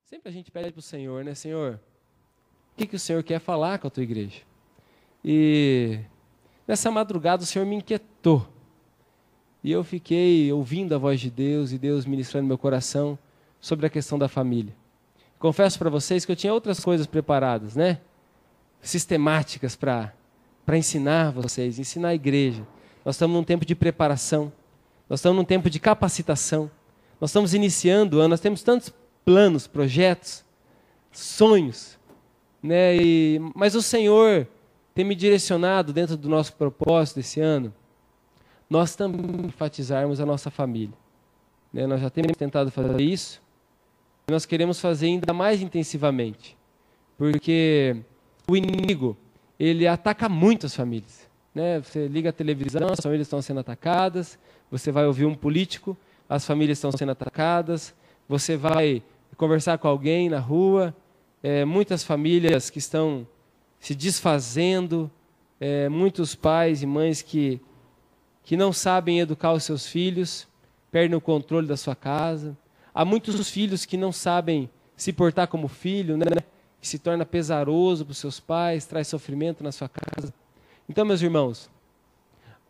Sempre a gente pede para o Senhor, né? Senhor, o que o Senhor quer falar com a tua igreja? E nessa madrugada o Senhor me inquietou. E eu fiquei ouvindo a voz de Deus e Deus ministrando no meu coração sobre a questão da família. Confesso para vocês que eu tinha outras coisas preparadas, né? Sistemáticas para ensinar vocês, ensinar a igreja. Nós estamos num tempo de preparação, nós estamos num tempo de capacitação, nós estamos iniciando o ano, nós temos tantos planos, projetos, sonhos, né? Mas o Senhor tem me direcionado dentro do nosso propósito desse ano, nós também enfatizarmos a nossa família. Né? Nós já temos tentado fazer isso, e nós queremos fazer ainda mais intensivamente, porque o inimigo, ele ataca muito as famílias. Né? Você liga a televisão, as famílias estão sendo atacadas, você vai ouvir um político, as famílias estão sendo atacadas, você vai conversar com alguém na rua, muitas famílias que estão se desfazendo, muitos pais e mães que não sabem educar os seus filhos, perdem o controle da sua casa. Há muitos filhos que não sabem se portar como filho, né? Que se torna pesaroso para os seus pais, traz sofrimento na sua casa. Então, meus irmãos,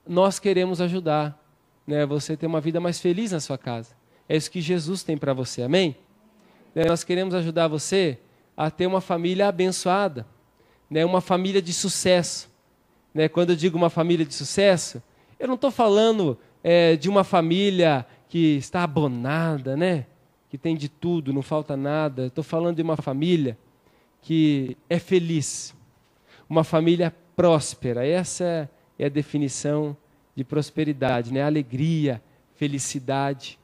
nós queremos ajudar, né, você a ter uma vida mais feliz na sua casa. É isso que Jesus tem para você, amém? Nós queremos ajudar você a ter uma família abençoada, né, uma família de sucesso. Né? Quando eu digo uma família de sucesso, eu não estou falando de uma família que está abonada, né? Que tem de tudo, não falta nada. Estou falando de uma família que é feliz, uma família próspera. Essa é a definição de prosperidade, né? Alegria, felicidade.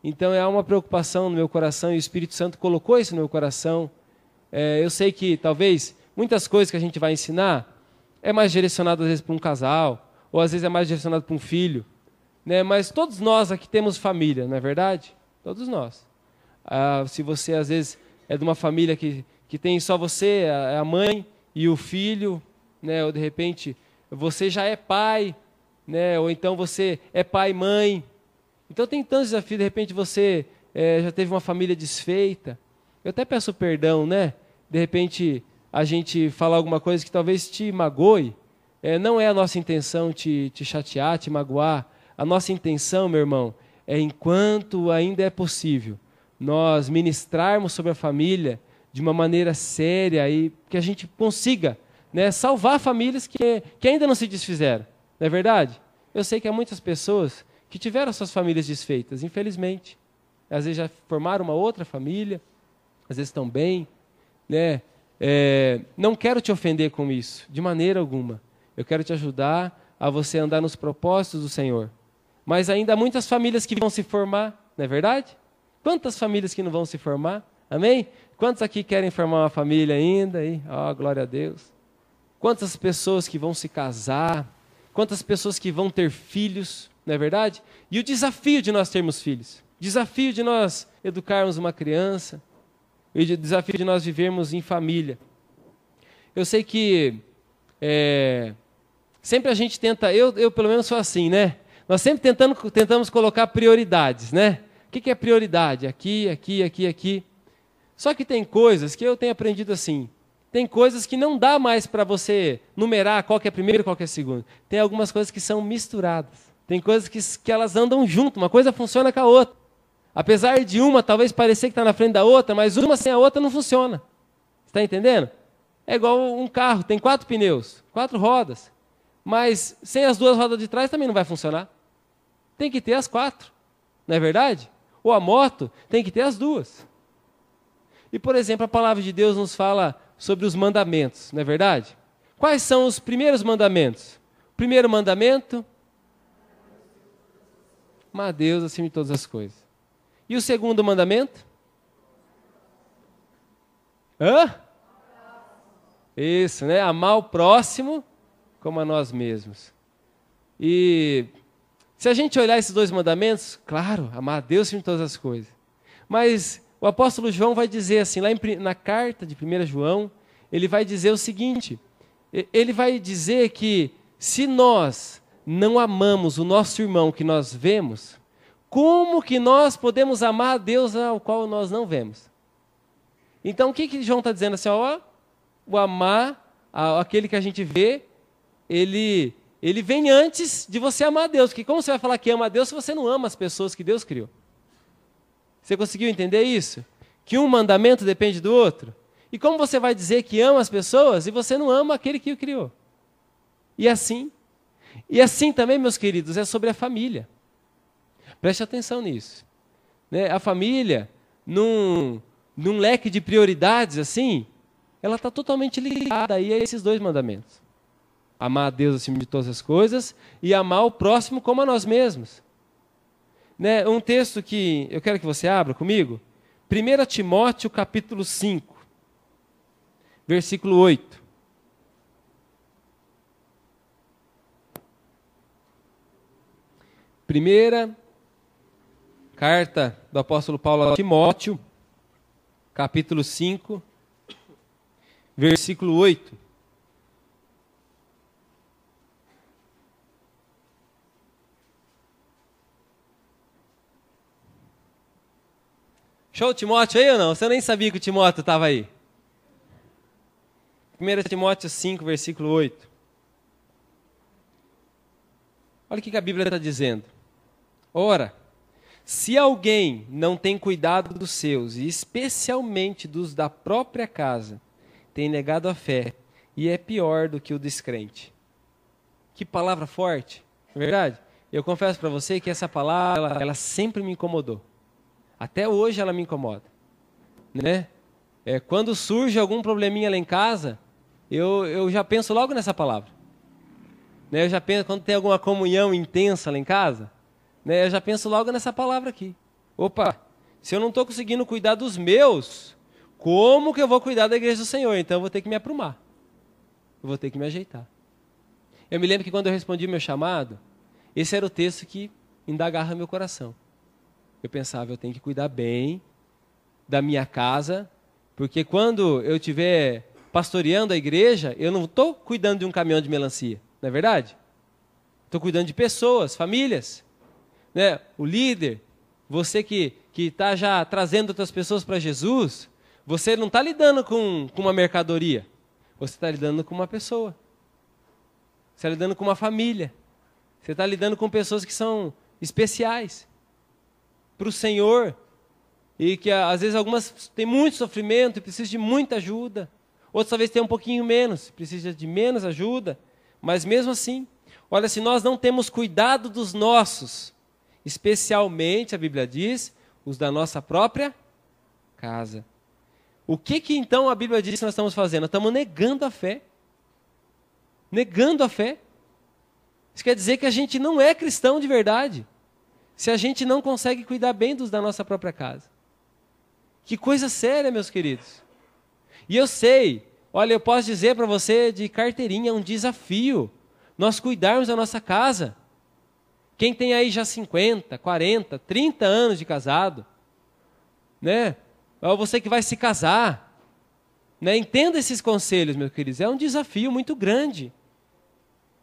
Então é uma preocupação no meu coração e o Espírito Santo colocou isso no meu coração. Eu sei que talvez muitas coisas que a gente vai ensinar é mais direcionado às vezes para um casal, ou às vezes é mais direcionado para um filho, né? Mas todos nós aqui temos família, não é verdade? Todos nós. Se você às vezes é de uma família que tem só você, a mãe e o filho, né? Ou de repente você já é pai, né? Ou então você é pai e mãe. Então tem tantos desafios, de repente você já teve uma família desfeita. Eu até peço perdão, né? De repente a gente falar alguma coisa que talvez te magoe. Não é a nossa intenção te chatear, te magoar. A nossa intenção, meu irmão, enquanto ainda é possível, nós ministrarmos sobre a família de uma maneira séria e que a gente consiga, né, salvar famílias que ainda não se desfizeram. Não é verdade? Eu sei que há muitas pessoas que tiveram suas famílias desfeitas, infelizmente. Às vezes já formaram uma outra família, às vezes estão bem. Né? Não quero te ofender com isso, de maneira alguma. Eu quero te ajudar a você andar nos propósitos do Senhor. Mas ainda há muitas famílias que vão se formar, não é verdade? Quantas famílias que não vão se formar? Amém? Quantos aqui querem formar uma família ainda? Glória a Deus. Quantas pessoas que vão se casar? Quantas pessoas que vão ter filhos? Não é verdade? E o desafio de nós termos filhos, desafio de nós educarmos uma criança, e o desafio de nós vivermos em família. Eu sei que sempre a gente tenta, eu pelo menos sou assim, né? Nós sempre tentamos colocar prioridades, né? O que é prioridade? Aqui, aqui, aqui, aqui. Só que tem coisas que eu tenho aprendido assim. Tem coisas que não dá mais para você numerar qual que é primeiro e qual que é segundo. Tem algumas coisas que são misturadas. Tem coisas que elas andam junto, uma coisa funciona com a outra. Apesar de uma talvez parecer que está na frente da outra, mas uma sem a outra não funciona. Está entendendo? É igual um carro, tem 4 pneus, 4 rodas. Mas sem as 2 rodas de trás também não vai funcionar. Tem que ter as 4, não é verdade? Ou a moto tem que ter as 2. E, por exemplo, a palavra de Deus nos fala sobre os mandamentos, não é verdade? Quais são os primeiros mandamentos? O primeiro mandamento: amar a Deus acima de todas as coisas. E o segundo mandamento? Isso, né? Amar o próximo como a nós mesmos. E se a gente olhar esses 2 mandamentos, claro, amar a Deus acima de todas as coisas. Mas o apóstolo João vai dizer assim, lá na carta de 1 João, ele vai dizer o seguinte, ele vai dizer que se nós não amamos o nosso irmão que nós vemos, como que nós podemos amar a Deus ao qual nós não vemos? Então, o que João está dizendo? Assim, ó, o amar, aquele que a gente vê, ele vem antes de você amar a Deus. Porque como você vai falar que ama a Deus se você não ama as pessoas que Deus criou? Você conseguiu entender isso? Que um mandamento depende do outro? E como você vai dizer que ama as pessoas e você não ama aquele que o criou? E assim também, meus queridos, é sobre a família. Preste atenção nisso. Né? A família, num leque de prioridades assim, ela está totalmente ligada aí a esses dois mandamentos. Amar a Deus acima de todas as coisas e amar o próximo como a nós mesmos. Né? Um texto que eu quero que você abra comigo. 1 Timóteo capítulo 5, versículo 8. Primeira carta do apóstolo Paulo a Timóteo, capítulo 5, versículo 8. Show o Timóteo aí ou não? Você nem sabia que o Timóteo estava aí. 1 Timóteo 5, versículo 8. Olha o que a Bíblia está dizendo. Ora, se alguém não tem cuidado dos seus, e especialmente dos da própria casa, tem negado a fé, e é pior do que o descrente. Que palavra forte, não é verdade? Eu confesso para você que essa palavra, ela sempre me incomodou. Até hoje ela me incomoda. Né? Quando surge algum probleminha lá em casa, eu já penso logo nessa palavra. Né? Eu já penso, quando tem alguma comunhão intensa lá em casa, né? Eu já penso logo nessa palavra aqui. Opa, se eu não estou conseguindo cuidar dos meus, como que eu vou cuidar da igreja do Senhor? Então eu vou ter que me aprumar. Eu vou ter que me ajeitar. Eu me lembro que quando eu respondi o meu chamado, esse era o texto que ainda agarra meu coração. Eu pensava, eu tenho que cuidar bem da minha casa, porque quando eu estiver pastoreando a igreja, eu não estou cuidando de um caminhão de melancia, não é verdade? Estou cuidando de pessoas, famílias. Né? O líder, você que está já trazendo outras pessoas para Jesus, você não está lidando com uma mercadoria, você está lidando com uma pessoa. Você está lidando com uma família. Você está lidando com pessoas que são especiais para o Senhor, e que às vezes algumas têm muito sofrimento e precisam de muita ajuda, outras talvez tenham um pouquinho menos, precisam de menos ajuda, mas mesmo assim, olha, se nós não temos cuidado dos nossos, especialmente, a Bíblia diz, os da nossa própria casa. O que então a Bíblia diz que nós estamos fazendo? Nós estamos negando a fé. Negando a fé. Isso quer dizer que a gente não é cristão de verdade, se a gente não consegue cuidar bem dos da nossa própria casa. Que coisa séria, meus queridos. E eu sei, olha, eu posso dizer para você de carteirinha, é um desafio nós cuidarmos da nossa casa. Quem tem aí já 50, 40, 30 anos de casado, né? Ou você que vai se casar, né? Entenda esses conselhos, meus queridos. É um desafio muito grande.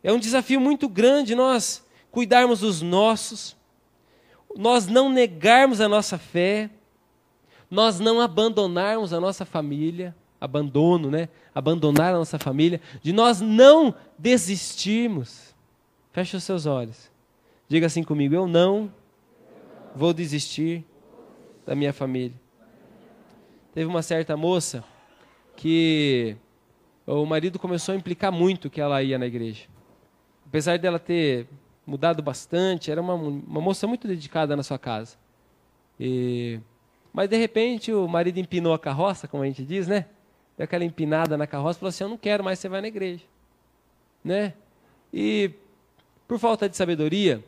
É um desafio muito grande nós cuidarmos dos nossos, nós não negarmos a nossa fé, nós não abandonarmos a nossa família, abandono, né? Abandonar a nossa família, de nós não desistirmos. Feche os seus olhos. Diga assim comigo, eu não vou desistir da minha família. Teve uma certa moça que o marido começou a implicar muito que ela ia na igreja. Apesar dela ter mudado bastante, era uma moça muito dedicada na sua casa. Mas de repente o marido empinou a carroça, como a gente diz, né? Deu aquela empinada na carroça e falou assim, eu não quero mais, você vai na igreja. Né? E por falta de sabedoria,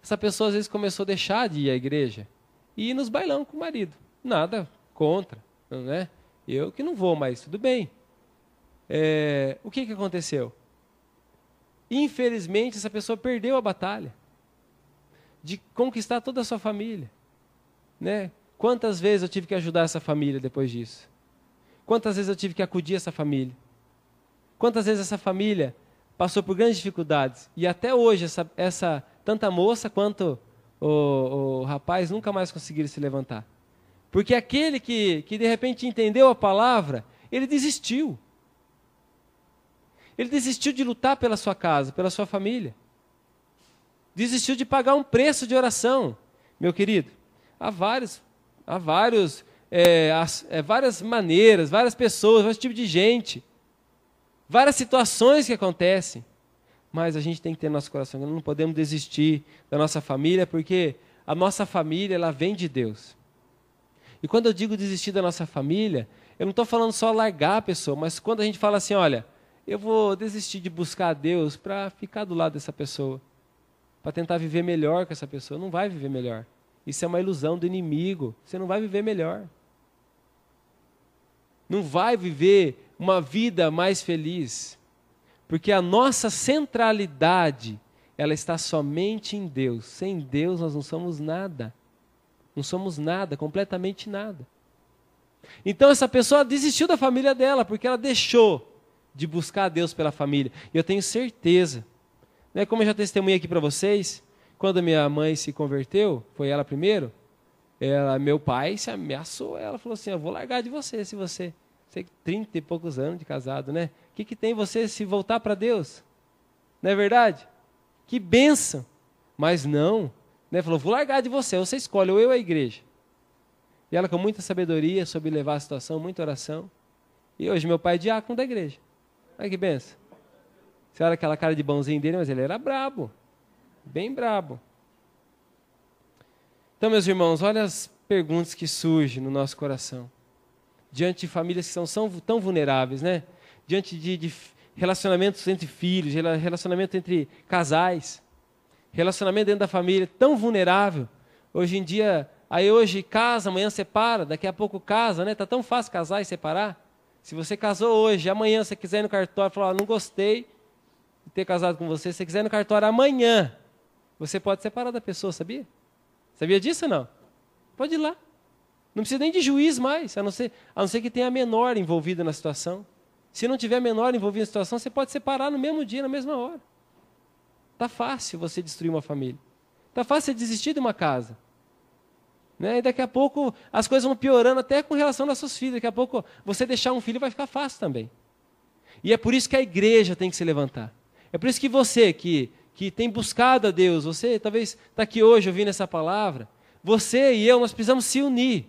essa pessoa às vezes começou a deixar de ir à igreja e ir nos bailão com o marido. Nada contra, né? Eu que não vou, mas tudo bem. O que aconteceu? Infelizmente, essa pessoa perdeu a batalha de conquistar toda a sua família. Né? Quantas vezes eu tive que ajudar essa família depois disso? Quantas vezes eu tive que acudir essa família? Quantas vezes essa família passou por grandes dificuldades? E até hoje, tanto a moça quanto o rapaz nunca mais conseguiram se levantar. Porque aquele que de repente entendeu a palavra, ele desistiu. Ele desistiu de lutar pela sua casa, pela sua família. Desistiu de pagar um preço de oração. Meu querido, há várias maneiras, várias pessoas, vários tipos de gente, várias situações que acontecem. Mas a gente tem que ter no nosso coração, não podemos desistir da nossa família, porque a nossa família, ela vem de Deus. E quando eu digo desistir da nossa família, eu não estou falando só largar a pessoa, mas quando a gente fala assim, olha, eu vou desistir de buscar a Deus para ficar do lado dessa pessoa, para tentar viver melhor com essa pessoa. Não vai viver melhor. Isso é uma ilusão do inimigo. Você não vai viver melhor. Não vai viver uma vida mais feliz. Porque a nossa centralidade, ela está somente em Deus. Sem Deus nós não somos nada. Não somos nada, completamente nada. Então essa pessoa desistiu da família dela, porque ela deixou de buscar a Deus pela família. E eu tenho certeza, né, como eu já testemunhei aqui para vocês, quando minha mãe se converteu, foi ela primeiro, meu pai se ameaçou, ela falou assim, eu vou largar de você, se você 30 e poucos anos de casado, né? O que tem você se voltar para Deus? Não é verdade? Que bênção! Mas não, né? Falou, vou largar de você escolhe, ou eu ou a igreja. E ela com muita sabedoria, soube levar a situação, muita oração. E hoje meu pai é diácono da igreja. Olha que benção. Você olha aquela cara de bonzinho dele, mas ele era brabo. Bem brabo. Então, meus irmãos, olha as perguntas que surgem no nosso coração. Diante de famílias que são tão vulneráveis, né? Diante de relacionamentos entre filhos, relacionamento entre casais, relacionamento dentro da família tão vulnerável. Hoje em dia, hoje casa, amanhã separa, daqui a pouco casa, né? Está tão fácil casar e separar. Se você casou hoje, amanhã você quiser ir no cartório e falar, não gostei de ter casado com você, se você quiser ir no cartório amanhã, você pode separar da pessoa, sabia? Sabia disso ou não? Pode ir lá. Não precisa nem de juiz mais, a não ser que tenha a menor envolvida na situação. Se não tiver a menor envolvida na situação, você pode separar no mesmo dia, na mesma hora. Está fácil você destruir uma família. Está fácil você desistir de uma casa. Né? E daqui a pouco as coisas vão piorando até com relação aos seus filhos. Daqui a pouco você deixar um filho vai ficar fácil também. E é por isso que a igreja tem que se levantar. É por isso que você que tem buscado a Deus, você talvez está aqui hoje ouvindo essa palavra, você e eu, nós precisamos se unir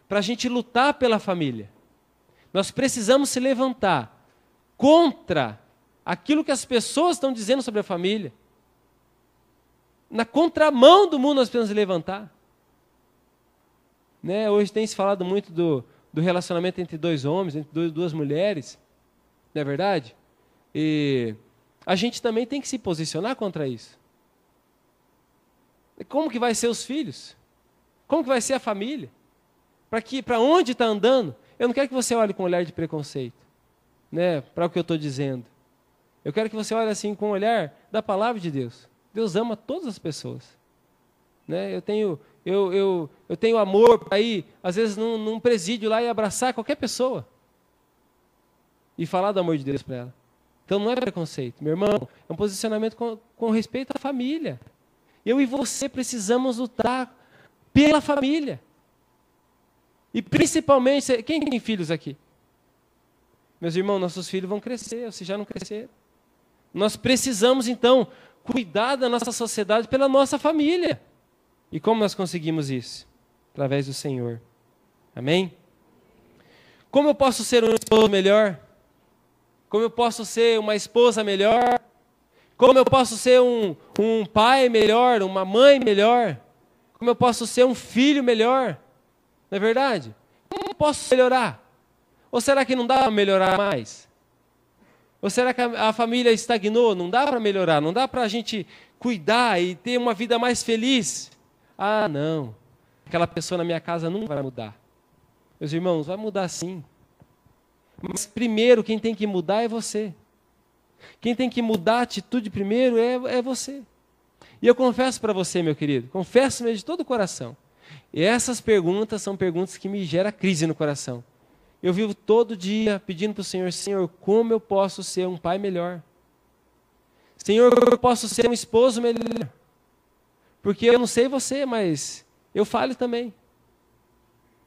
para a gente lutar pela família. Nós precisamos se levantar contra aquilo que as pessoas estão dizendo sobre a família. Na contramão do mundo nós precisamos se levantar. Né? Hoje tem se falado muito do relacionamento entre dois homens, entre duas mulheres, não é verdade? E a gente também tem que se posicionar contra isso. Como que vai ser os filhos? Como que vai ser a família? Para onde está andando? Eu não quero que você olhe com um olhar de preconceito, né, para o que eu estou dizendo. Eu quero que você olhe assim com um olhar da palavra de Deus. Deus ama todas as pessoas. Né? Eu tenho amor para ir, às vezes, num presídio lá e abraçar qualquer pessoa. E falar do amor de Deus para ela. Então não é preconceito, meu irmão. É um posicionamento com respeito à família. Eu e você precisamos lutar pela família. E principalmente, quem tem filhos aqui? Meus irmãos, nossos filhos vão crescer, se já não cresceram. Nós precisamos, então, cuidar da nossa sociedade pela nossa família. E como nós conseguimos isso? Através do Senhor. Amém? Como eu posso ser um esposo melhor? Como eu posso ser uma esposa melhor? Como eu posso ser um pai melhor, uma mãe melhor? Como eu posso ser um filho melhor? Não é verdade? Como eu posso melhorar? Ou será que não dá para melhorar mais? Ou será que a família estagnou? Não dá para melhorar? Não dá para a gente cuidar e ter uma vida mais feliz? Ah, não. Aquela pessoa na minha casa não vai mudar. Meus irmãos, vai mudar sim. Mas primeiro quem tem que mudar é você. Quem tem que mudar a atitude primeiro é você. E eu confesso para você, meu querido, confesso mesmo de todo o coração. E essas perguntas são perguntas que me geram crise no coração. Eu vivo todo dia pedindo para o Senhor, Senhor, como eu posso ser um pai melhor? Senhor, como eu posso ser um esposo melhor? Porque eu não sei você, mas eu falho também.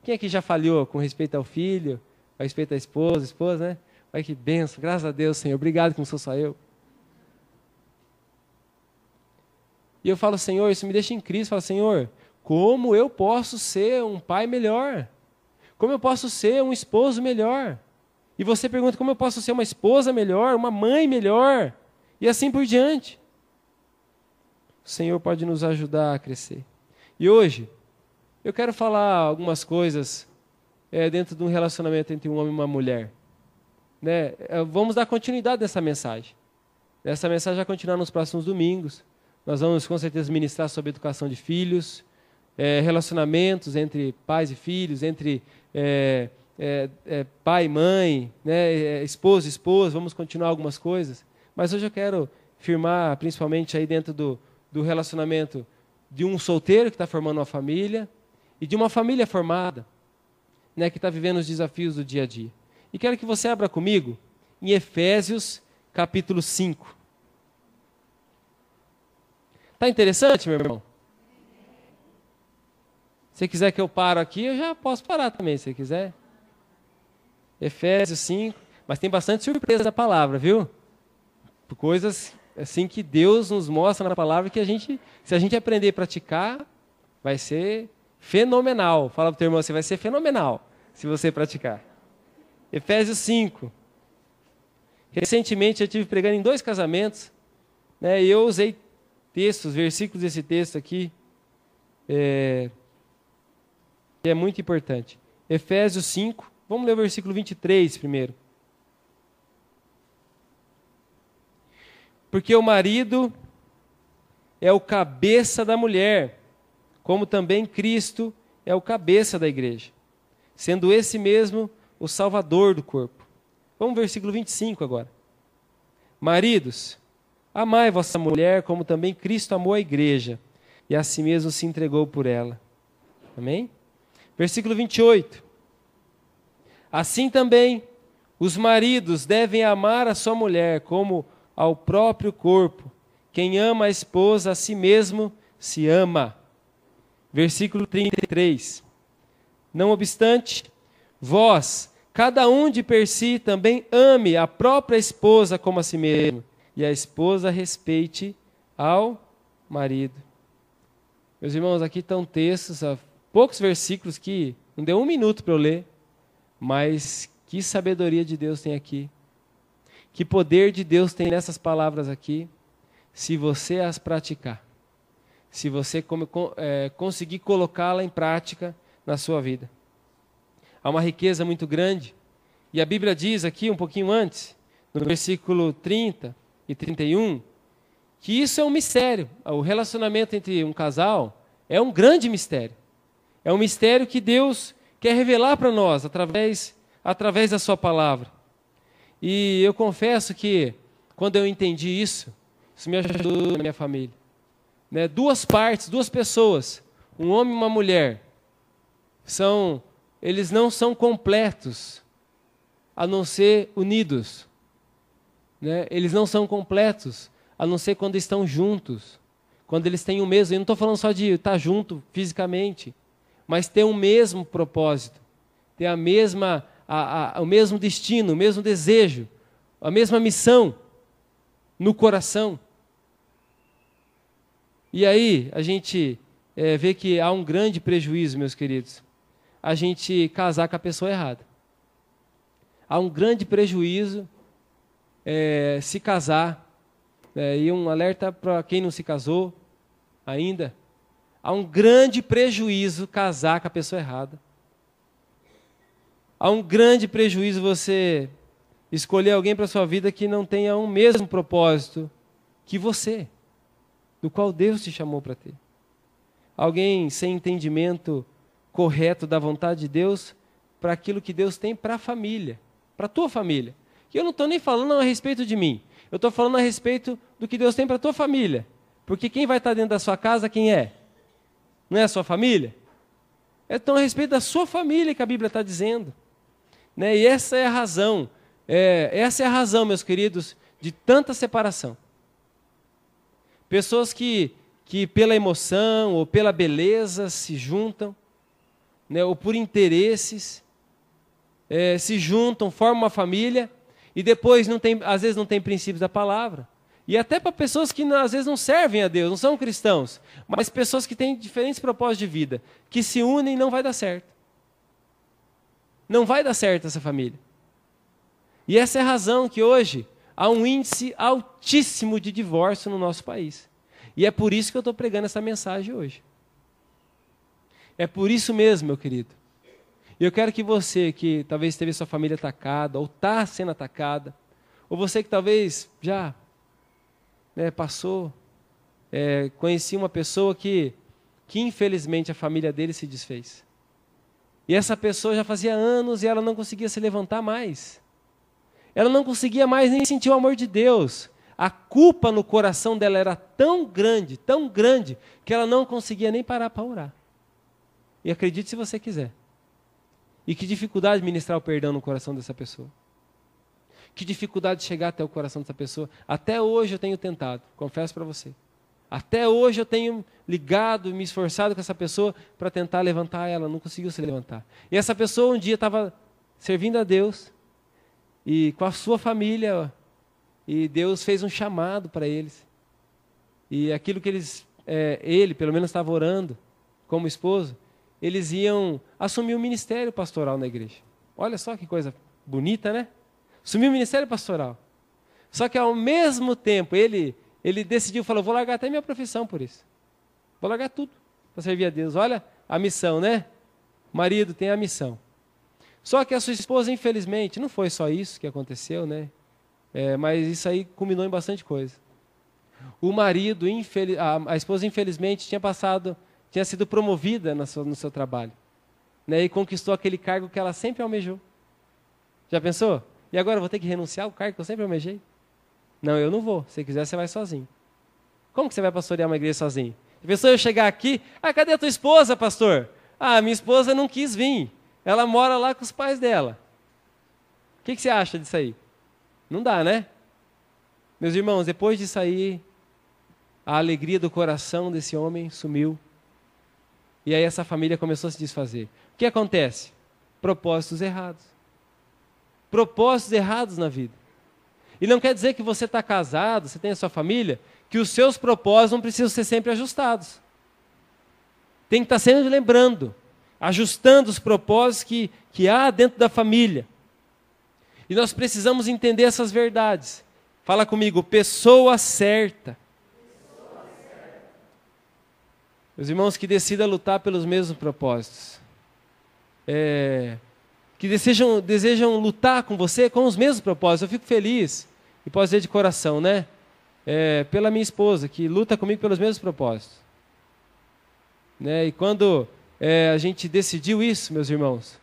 Quem aqui já falhou com respeito ao filho, com respeito à esposa, né? Olha que benção, graças a Deus, Senhor, obrigado que não sou só eu. E eu falo, Senhor, isso me deixa em crise, eu falo, Senhor, como eu posso ser um pai melhor? Como eu posso ser um esposo melhor? E você pergunta, como eu posso ser uma esposa melhor, uma mãe melhor? E assim por diante. O Senhor pode nos ajudar a crescer. E hoje, eu quero falar algumas coisas dentro de um relacionamento entre um homem e uma mulher. Né? Vamos dar continuidade nessa mensagem. Essa mensagem vai continuar nos próximos domingos. Nós vamos, com certeza, ministrar sobre educação de filhos, relacionamentos entre pais e filhos, entre pai e mãe, né? Esposo e esposa. Vamos continuar algumas coisas. Mas hoje eu quero firmar, principalmente aí dentro do relacionamento de um solteiro que está formando uma família e de uma família formada, né, que está vivendo os desafios do dia a dia. E quero que você abra comigo em Efésios, capítulo 5. Está interessante, meu irmão? Se quiser que eu paro aqui, eu já posso parar também, se quiser. Efésios 5. Mas tem bastante surpresa da palavra, viu? Coisas assim que Deus nos mostra na palavra que se a gente aprender a praticar, vai ser fenomenal. Fala para o teu irmão, você vai ser fenomenal se você praticar. Efésios 5. Recentemente eu estive pregando em 2 casamentos, né, e eu usei versículos desse texto aqui, que é muito importante. Efésios 5, vamos ler o versículo 23 primeiro. Porque o marido é o cabeça da mulher, como também Cristo é o cabeça da igreja, sendo esse mesmo o salvador do corpo. Vamos ao versículo 25 agora. Maridos, amai vossa mulher, como também Cristo amou a igreja, e a si mesmo se entregou por ela. Amém? Versículo 28. Assim também, os maridos devem amar a sua mulher, como ao próprio corpo. Quem ama a esposa, a si mesmo se ama. Versículo 33. Não obstante, vós, cada um de per si, também ame a própria esposa como a si mesmo, e a esposa respeite ao marido. Meus irmãos, aqui estão textos, poucos versículos que não deu 1 minuto para eu ler, mas que sabedoria de Deus tem aqui. Que poder de Deus tem nessas palavras aqui, se você as praticar. Se você conseguir colocá-la em prática na sua vida. Há uma riqueza muito grande. E a Bíblia diz aqui, um pouquinho antes, no versículo 30 e 31, que isso é um mistério. O relacionamento entre um casal é um grande mistério. É um mistério que Deus quer revelar para nós através da sua palavra. E eu confesso que, quando eu entendi isso me ajudou na minha família. Né? 2 partes, 2 pessoas, um homem e uma mulher, eles não são completos, a não ser unidos. Né? Eles não são completos, a não ser quando estão juntos, quando eles têm o mesmo. Eu não estou falando só de estar junto fisicamente, mas ter o mesmo propósito, ter o mesmo destino, o mesmo desejo, a mesma missão no coração. E aí a gente vê que há um grande prejuízo, meus queridos, a gente casar com a pessoa errada. Há um grande prejuízo se casar, e um alerta para quem não se casou ainda, há um grande prejuízo casar com a pessoa errada. Há um grande prejuízo você escolher alguém para a sua vida que não tenha o mesmo propósito que você, do qual Deus te chamou para ter. Alguém sem entendimento correto da vontade de Deus para aquilo que Deus tem para a família, para a tua família. E eu não estou nem falando a respeito de mim, eu estou falando a respeito do que Deus tem para a tua família. Porque quem vai estar dentro da sua casa, quem é? Não é a sua família? Então, a respeito da sua família que a Bíblia está dizendo. Né? E essa é a razão, meus queridos, de tanta separação. Pessoas que pela emoção ou pela beleza se juntam, né, ou por interesses, se juntam, formam uma família e depois às vezes não tem princípios da palavra. E até para pessoas que às vezes não servem a Deus, não são cristãos, mas pessoas que têm diferentes propósitos de vida, que se unem, não vai dar certo. Não vai dar certo essa família. E essa é a razão que hoje há um índice altíssimo de divórcio no nosso país. E é por isso que eu estou pregando essa mensagem hoje. É por isso mesmo, meu querido. E eu quero que você, que talvez teve sua família atacada, ou está sendo atacada, ou você que talvez já passou, conheci uma pessoa que infelizmente a família dele se desfez. E essa pessoa já fazia anos e ela não conseguia se levantar mais. Ela não conseguia mais nem sentir o amor de Deus. A culpa no coração dela era tão grande, que ela não conseguia nem parar para orar. E acredite se você quiser. E que dificuldade de ministrar o perdão no coração dessa pessoa. Que dificuldade de chegar até o coração dessa pessoa. Até hoje eu tenho tentado, confesso para você. Até hoje eu tenho ligado, me esforçado com essa pessoa para tentar levantar ela, não conseguiu se levantar. E essa pessoa um dia estava servindo a Deus e com a sua família, e Deus fez um chamado para eles. E aquilo que ele pelo menos estava orando como esposo, eles iam assumir o ministério pastoral na igreja. Olha só que coisa bonita, né? Assumir o ministério pastoral. Só que ao mesmo tempo, ele decidiu, falou, vou largar até minha profissão por isso. Vou largar tudo para servir a Deus. Olha a missão, né? O marido tem a missão. Só que a sua esposa, infelizmente, não foi só isso que aconteceu, né? Mas isso aí culminou em bastante coisa. O marido, a esposa, infelizmente, tinha sido promovida no seu trabalho, né? E conquistou aquele cargo que ela sempre almejou. Já pensou? E agora eu vou ter que renunciar ao cargo que eu sempre almejei? Não, eu não vou. Se quiser, você vai sozinho. Como que você vai pastorear uma igreja sozinho? Já pensou eu chegar aqui? Cadê a tua esposa, pastor? Minha esposa não quis vir. Ela mora lá com os pais dela. O que você acha disso aí? Não dá, né? Meus irmãos, depois disso aí, a alegria do coração desse homem sumiu. E aí essa família começou a se desfazer. O que acontece? Propósitos errados. Propósitos errados na vida. E não quer dizer que você está casado, você tem a sua família, que os seus propósitos não precisam ser sempre ajustados. Tem que estar sempre lembrando, ajustando os propósitos que há dentro da família. E nós precisamos entender essas verdades. Fala comigo, pessoa certa. Meus irmãos, que decida lutar pelos mesmos propósitos. Que desejam lutar com você com os mesmos propósitos. Eu fico feliz, e posso dizer de coração, né? Pela minha esposa, que luta comigo pelos mesmos propósitos. Né? E quando a gente decidiu isso, meus irmãos,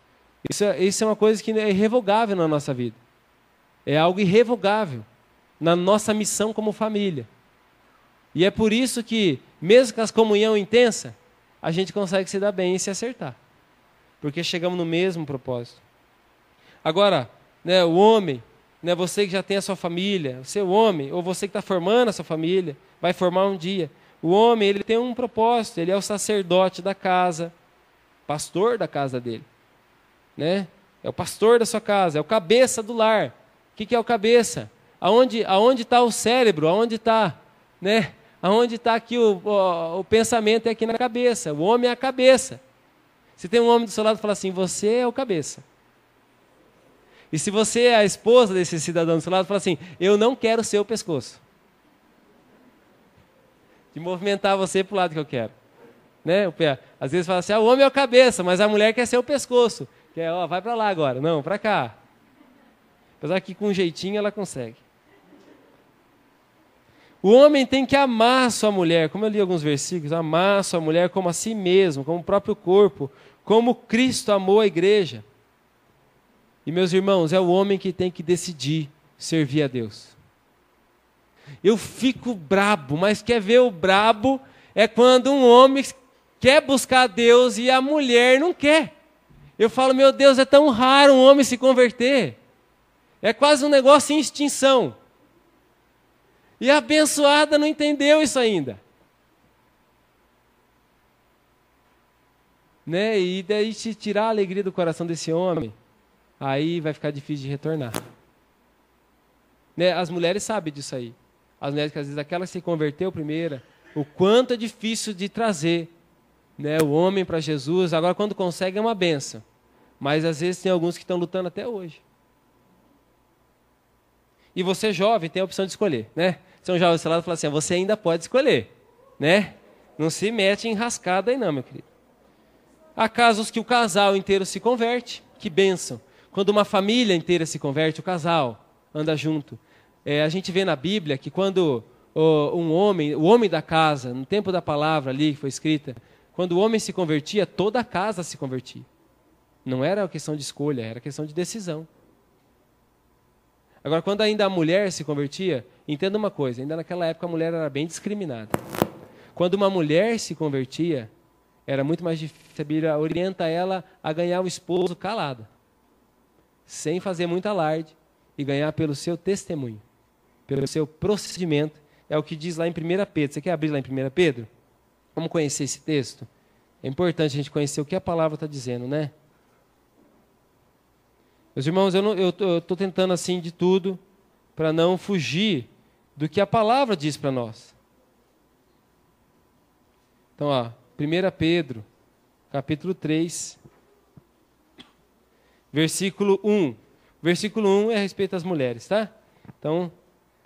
isso é uma coisa que é irrevogável na nossa vida. É algo irrevogável na nossa missão como família. E é por isso que, mesmo com a comunhão intensa, a gente consegue se dar bem e se acertar. Porque chegamos no mesmo propósito. Agora, né, o homem, né, você que já tem a sua família, você é o homem, ou você que está formando a sua família, vai formar um dia. O homem, ele tem um propósito, ele é o sacerdote da casa, pastor da casa dele. Né? É o pastor da sua casa, é o cabeça do lar. O que é o cabeça? Aonde está o cérebro? Aonde está, né? Aonde está aqui o pensamento é aqui na cabeça. O homem é a cabeça. Se tem um homem do seu lado, fala assim, você é o cabeça. E se você é a esposa desse cidadão do seu lado, fala assim, eu não quero ser o pescoço. De movimentar você para o lado que eu quero. Né? O pé. Às vezes fala assim, o homem é o cabeça, mas a mulher quer ser o pescoço. Quer, vai para lá agora. Não, para cá. Apesar que com um jeitinho ela consegue. O homem tem que amar a sua mulher, como eu li alguns versículos, amar a sua mulher como a si mesmo, como o próprio corpo, como Cristo amou a igreja. E meus irmãos, é o homem que tem que decidir servir a Deus. Eu fico brabo, mas quer ver o brabo é quando um homem quer buscar a Deus e a mulher não quer. Eu falo, meu Deus, é tão raro um homem se converter. É quase um negócio em extinção. E a abençoada não entendeu isso ainda. né? E daí se tirar a alegria do coração desse homem, aí vai ficar difícil de retornar. Né? As mulheres sabem disso aí. As mulheres que às vezes aquela que se converteu primeira, o quanto é difícil de trazer, né, o homem para Jesus. Agora quando consegue é uma benção. Mas às vezes tem alguns que estão lutando até hoje. E você jovem tem a opção de escolher, né? Se é um jovem do seu lado, fala assim, você ainda pode escolher, né? Não se mete em rascada aí não, meu querido. Há casos que o casal inteiro se converte, que bênção. Quando uma família inteira se converte, o casal anda junto. A gente vê na Bíblia que quando o homem da casa, no tempo da palavra ali que foi escrita, quando o homem se convertia, toda a casa se convertia. Não era questão de escolha, era questão de decisão. Agora, quando ainda a mulher se convertia, entenda uma coisa, ainda naquela época a mulher era bem discriminada. Quando uma mulher se convertia, era muito mais difícil, a Bíblia orienta ela a ganhar o esposo calada, sem fazer muito alarde, e ganhar pelo seu testemunho, pelo seu procedimento. É o que diz lá em 1 Pedro. Você quer abrir lá em 1 Pedro? Vamos conhecer esse texto? É importante a gente conhecer o que a palavra está dizendo, né? Meus irmãos, eu estou tentando assim de tudo para não fugir do que a palavra diz para nós. Então, 1 Pedro, capítulo 3, versículo 1. Versículo 1 é a respeito das mulheres, tá? Então,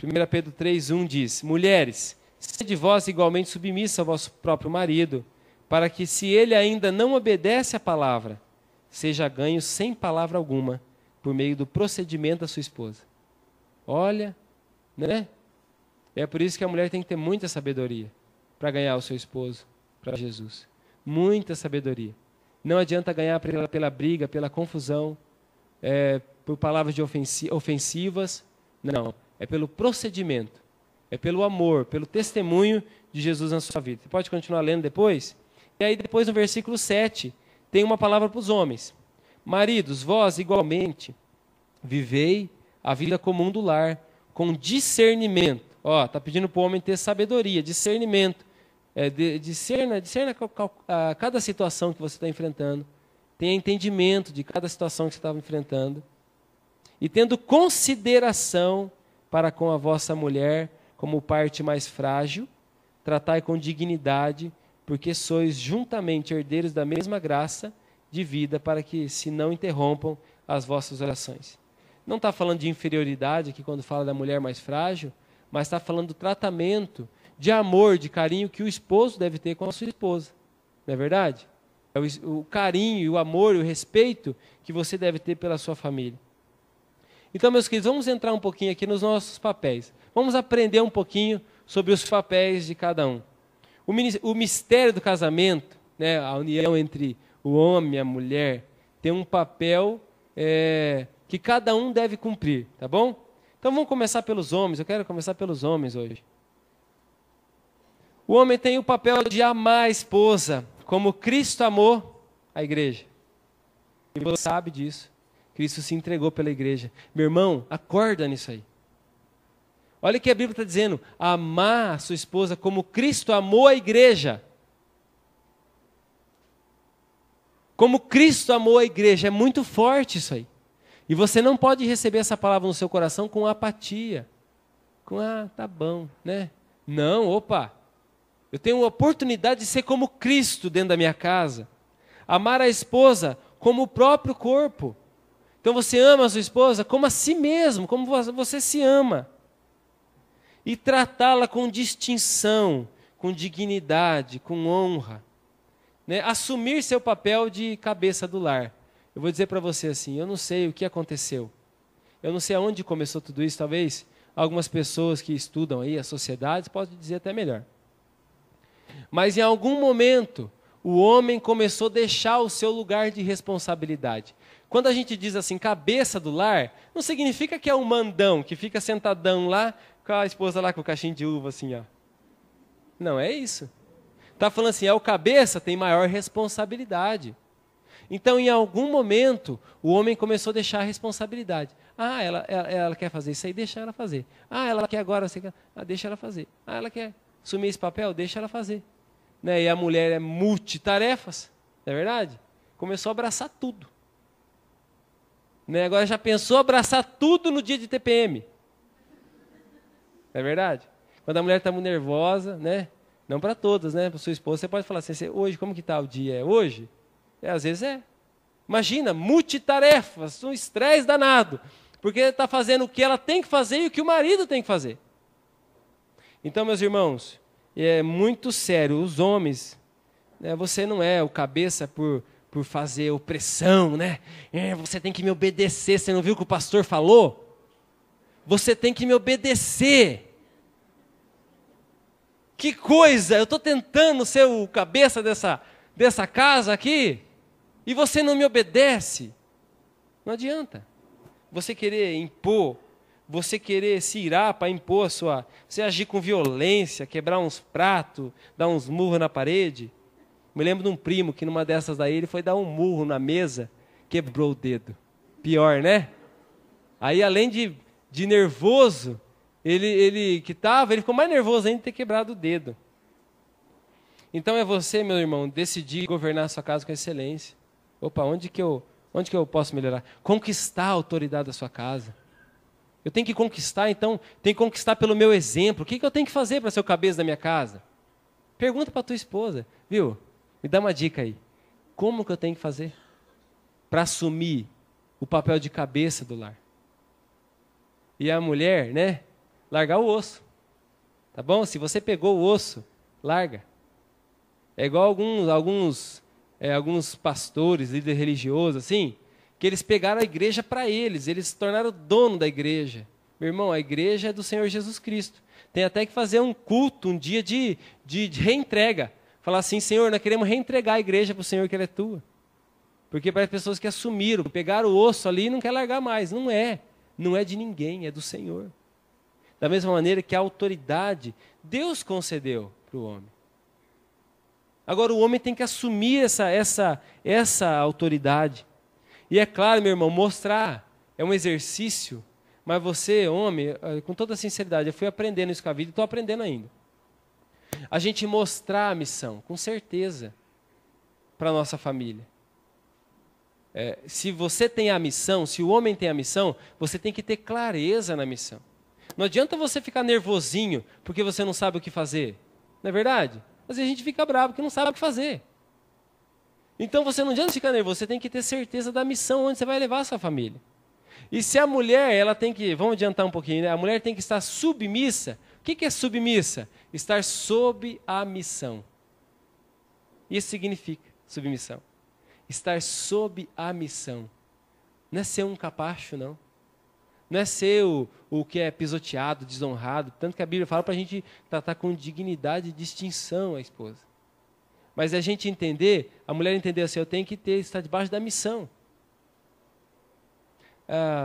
1 Pedro 3, 1 diz, mulheres, sede vós igualmente submissa ao vosso próprio marido, para que, se ele ainda não obedece à palavra, seja ganho sem palavra alguma, por meio do procedimento da sua esposa. Olha, né? É por isso que a mulher tem que ter muita sabedoria para ganhar o seu esposo para Jesus. Muita sabedoria. Não adianta ganhar pela briga, pela confusão, por palavras ofensivas. Não, é pelo procedimento. É pelo amor, pelo testemunho de Jesus na sua vida. Você pode continuar lendo depois? E aí depois no versículo 7, tem uma palavra para os homens. Maridos, vós igualmente vivei a vida comum do lar, com discernimento. Está pedindo para o homem ter sabedoria, discernimento. Discerna cada situação que você está enfrentando. Tenha entendimento de cada situação que você estava enfrentando. E tendo consideração para com a vossa mulher, como parte mais frágil, tratai com dignidade, porque sois juntamente herdeiros da mesma graça de vida, para que se não interrompam as vossas orações. Não está falando de inferioridade aqui quando fala da mulher mais frágil, mas está falando do tratamento de amor, de carinho que o esposo deve ter com a sua esposa. Não é verdade? É o carinho, o amor e o respeito que você deve ter pela sua família. Então, meus queridos, vamos entrar um pouquinho aqui nos nossos papéis. Vamos aprender um pouquinho sobre os papéis de cada um. O mistério do casamento, né, a união entre o homem e a mulher, tem um papel que cada um deve cumprir, tá bom? Então vamos começar pelos homens, eu quero começar pelos homens hoje. O homem tem o papel de amar a esposa, como Cristo amou a igreja. E você sabe disso. Cristo se entregou pela igreja. Meu irmão, acorda nisso aí. Olha o que a Bíblia está dizendo. Amar a sua esposa como Cristo amou a igreja. Como Cristo amou a igreja. É muito forte isso aí. E você não pode receber essa palavra no seu coração com apatia. Tá bom, né? Não, eu tenho a oportunidade de ser como Cristo dentro da minha casa. Amar a esposa como o próprio corpo. Então você ama a sua esposa como a si mesmo, como você se ama. E tratá-la com distinção, com dignidade, com honra. Né? Assumir seu papel de cabeça do lar. Eu vou dizer para você assim, eu não sei o que aconteceu. Eu não sei aonde começou tudo isso, talvez algumas pessoas que estudam aí as sociedades podem dizer até melhor. Mas em algum momento, o homem começou a deixar o seu lugar de responsabilidade. Quando a gente diz assim, cabeça do lar, não significa que é um mandão, que fica sentadão lá, com a esposa lá com o cachinho de uva assim, ó. Não, é isso. Está falando assim, o cabeça tem maior responsabilidade. Então, em algum momento, o homem começou a deixar a responsabilidade. Ela quer fazer isso aí, deixa ela fazer. Ela quer agora, deixa ela fazer. Ela quer assumir esse papel, deixa ela fazer. Né? E a mulher é multitarefas. Não é verdade? Começou a abraçar tudo. Né? Agora já pensou abraçar tudo no dia de TPM. Não é verdade? Quando a mulher está muito nervosa, né? Não para todas, né? Para sua esposa, você pode falar assim, hoje, como que está o dia? É hoje? Às vezes é. Imagina, multitarefas, um estresse danado. Porque está fazendo o que ela tem que fazer e o que o marido tem que fazer. Então, meus irmãos, é muito sério. Os homens, né, você não é o cabeça por fazer opressão, né? Você tem que me obedecer. Você não viu o que o pastor falou? Você tem que me obedecer. Que coisa! Eu estou tentando ser o cabeça dessa casa aqui e você não me obedece. Não adianta. Você querer impor, você querer se irar para impor você agir com violência, quebrar uns pratos, dar uns murros na parede. Me lembro de um primo que numa dessas daí ele foi dar um murro na mesa, quebrou o dedo. Pior, né? Aí além de nervoso, ele ficou mais nervoso ainda de ter quebrado o dedo. Então é você, meu irmão, decidir governar a sua casa com excelência. Opa, onde que eu posso melhorar? Conquistar a autoridade da sua casa. Eu tenho que conquistar, então, tenho que conquistar pelo meu exemplo. O que eu tenho que fazer para ser o cabeça da minha casa? Pergunta para a tua esposa, viu? Me dá uma dica aí. Como que eu tenho que fazer para assumir o papel de cabeça do lar? E a mulher, né? Largar o osso. Tá bom? Se você pegou o osso, larga. É igual alguns pastores, líderes religiosos, assim, que eles pegaram a igreja para eles se tornaram dono da igreja. Meu irmão, a igreja é do Senhor Jesus Cristo. Tem até que fazer um culto, um dia de reentrega. Falar assim, Senhor, nós queremos reentregar a igreja para o Senhor que ela é tua. Porque para as pessoas que assumiram, pegaram o osso ali e não quer largar mais. Não é de ninguém, é do Senhor. Da mesma maneira que a autoridade, Deus concedeu para o homem. Agora o homem tem que assumir essa autoridade. E é claro, meu irmão, mostrar é um exercício, mas você, homem, com toda sinceridade, eu fui aprendendo isso com a vida e estou aprendendo ainda. A gente mostrar a missão, com certeza, para a nossa família. Se você tem a missão, se o homem tem a missão, você tem que ter clareza na missão. Não adianta você ficar nervosinho porque você não sabe o que fazer. Não é verdade? Às vezes a gente fica bravo porque não sabe o que fazer. Então você não adianta ficar nervoso, você tem que ter certeza da missão onde você vai levar a sua família. E se a mulher, ela tem que, vamos adiantar um pouquinho, né? A mulher tem que estar submissa. O que é submissa? Estar sob a missão. Isso significa submissão. Estar sob a missão. Não é ser um capacho, não. Não é ser o que é pisoteado, desonrado. Tanto que a Bíblia fala para a gente tratar com dignidade e distinção a esposa. Mas a gente entender, a mulher entender assim, eu tenho que estar debaixo da missão.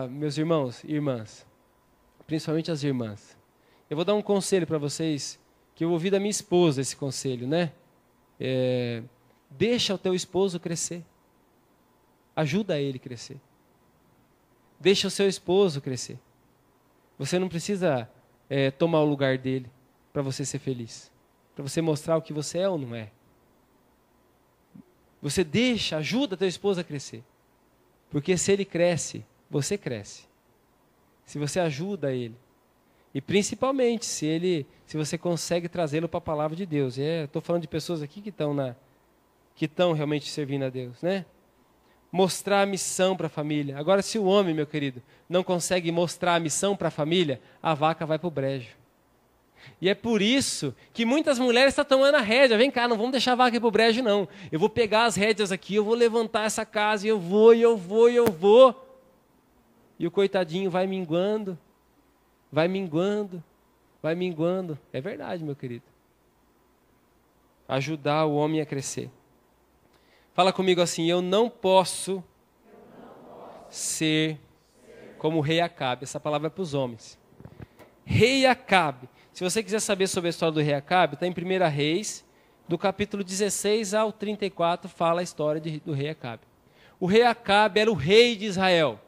Meus irmãos e irmãs, principalmente as irmãs, eu vou dar um conselho para vocês, que eu ouvi da minha esposa esse conselho, né? Deixa o teu esposo crescer. Ajuda ele a crescer. Deixa o seu esposo crescer. Você não precisa tomar o lugar dele para você ser feliz. Para você mostrar o que você é ou não é. Você ajuda teu esposo a crescer. Porque se ele cresce, você cresce. Se você ajuda ele. E principalmente se você consegue trazê-lo para a palavra de Deus. Estou falando de pessoas aqui que estão realmente servindo a Deus, né? Mostrar a missão para a família. Agora, se o homem, meu querido, não consegue mostrar a missão para a família, a vaca vai para o brejo. E é por isso que muitas mulheres estão tomando a rédea. Vem cá, não vamos deixar a vaca ir para o brejo, não. Eu vou pegar as rédeas aqui, eu vou levantar essa casa, e eu vou. E o coitadinho vai minguando. É verdade, meu querido. Ajudar o homem a crescer. Fala comigo assim, eu não posso ser como o rei Acabe. Essa palavra é para os homens. Rei Acabe. Se você quiser saber sobre a história do rei Acabe, está em 1 Reis, do capítulo 16 ao 34, fala a história do rei Acabe. O rei Acabe era o rei de Israel.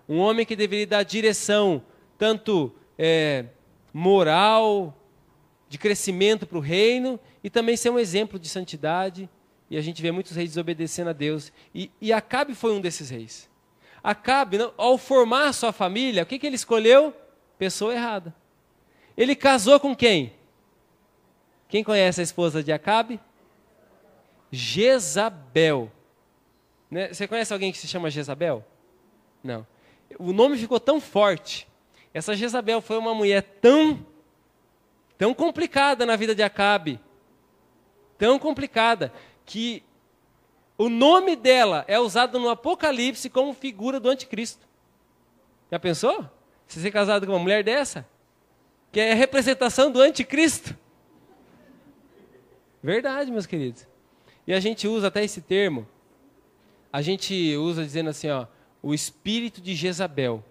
Um homem que deveria dar direção, tanto moral, de crescimento para o reino, e também ser um exemplo de santidade, E a gente vê muitos reis desobedecendo a Deus. E Acabe foi um desses reis. Acabe, ao formar sua família, o que ele escolheu? Pessoa errada. Ele casou com quem? Quem conhece a esposa de Acabe? Jezabel. Né? Você conhece alguém que se chama Jezabel? Não. O nome ficou tão forte. Essa Jezabel foi uma mulher tão complicada na vida de Acabe. Tão complicada, que o nome dela é usado no Apocalipse como figura do anticristo. Já pensou? Você ser casado com uma mulher dessa? Que é a representação do anticristo. Verdade, meus queridos. E a gente usa até esse termo, a gente usa dizendo assim, ó, o espírito de Jezabel.